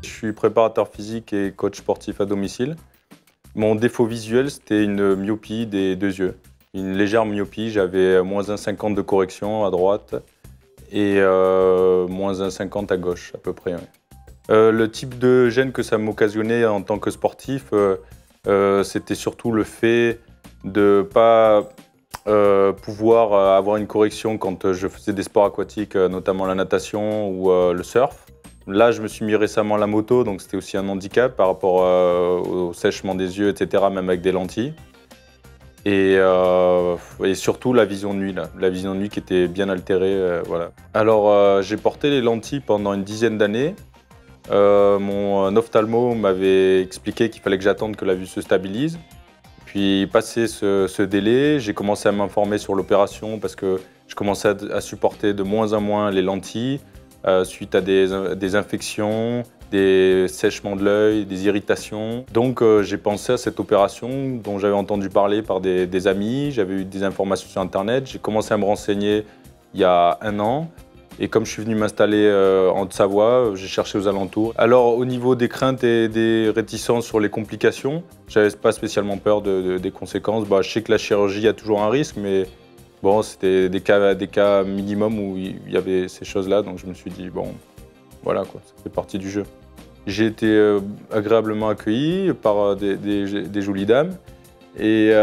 Je suis préparateur physique et coach sportif à domicile. Mon défaut visuel, c'était une myopie des deux yeux. Une légère myopie, j'avais moins 1,50 de correction à droite et moins 1,50 à gauche à peu près. Ouais. Le type de gêne que ça m'occasionnait en tant que sportif, c'était surtout le fait de ne pas pouvoir avoir une correction quand je faisais des sports aquatiques, notamment la natation ou le surf. Là, je me suis mis récemment à la moto, donc c'était aussi un handicap par rapport au sèchement des yeux, etc., même avec des lentilles. Et surtout la vision de nuit, là. La vision de nuit qui était bien altérée. Voilà. Alors, j'ai porté les lentilles pendant une dizaine d'années. Mon ophtalmo m'avait expliqué qu'il fallait que j'attende que la vue se stabilise. Puis, passé ce délai, j'ai commencé à m'informer sur l'opération parce que je commençais à supporter de moins en moins les lentilles suite à des infections, des sèchements de l'œil, des irritations. Donc, j'ai pensé à cette opération dont j'avais entendu parler par des amis. J'avais eu des informations sur Internet. J'ai commencé à me renseigner il y a 1 an. Et comme je suis venu m'installer en Haute-Savoie, j'ai cherché aux alentours. Alors au niveau des craintes et des réticences sur les complications, j'avais pas spécialement peur des conséquences. Je sais que la chirurgie, il y a toujours un risque, mais bon, c'était des cas minimum où il y avait ces choses-là. Donc je me suis dit, bon, voilà quoi, ça fait partie du jeu. J'ai été agréablement accueilli par des jolies dames. Et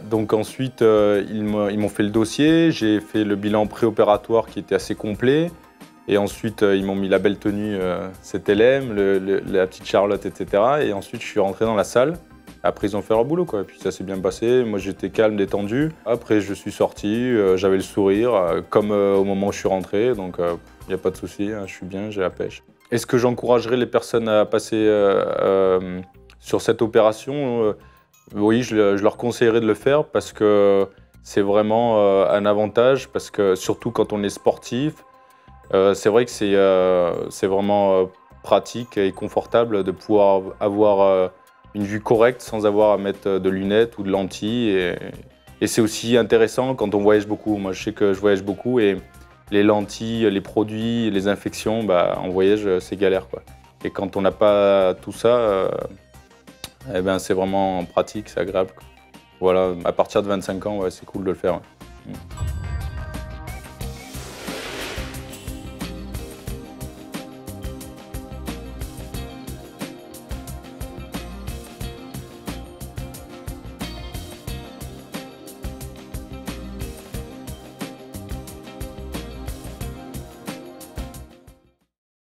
donc ensuite, ils m'ont fait le dossier, j'ai fait le bilan préopératoire qui était assez complet. Et ensuite, ils m'ont mis la belle tenue CTLM, la petite Charlotte, etc. Et ensuite, je suis rentré dans la salle. Après, ils ont fait leur boulot, quoi. Et puis ça s'est bien passé. Moi, j'étais calme, détendu. Après, je suis sorti, j'avais le sourire, comme au moment où je suis rentré. Donc, il n'y a pas de souci, hein, je suis bien, j'ai la pêche. Est-ce que j'encouragerais les personnes à passer sur cette opération oui, je leur conseillerais de le faire parce que c'est vraiment un avantage, parce que surtout quand on est sportif, c'est vrai que c'est vraiment pratique et confortable de pouvoir avoir une vue correcte sans avoir à mettre de lunettes ou de lentilles. Et c'est aussi intéressant quand on voyage beaucoup. Moi, je sais que je voyage beaucoup et les lentilles, les produits, les infections, en voyage, c'est galère, quoi. Et quand on n'a pas tout ça, eh ben, c'est vraiment pratique, c'est agréable, quoi. Voilà, à partir de 25 ans, ouais, c'est cool de le faire. Ouais.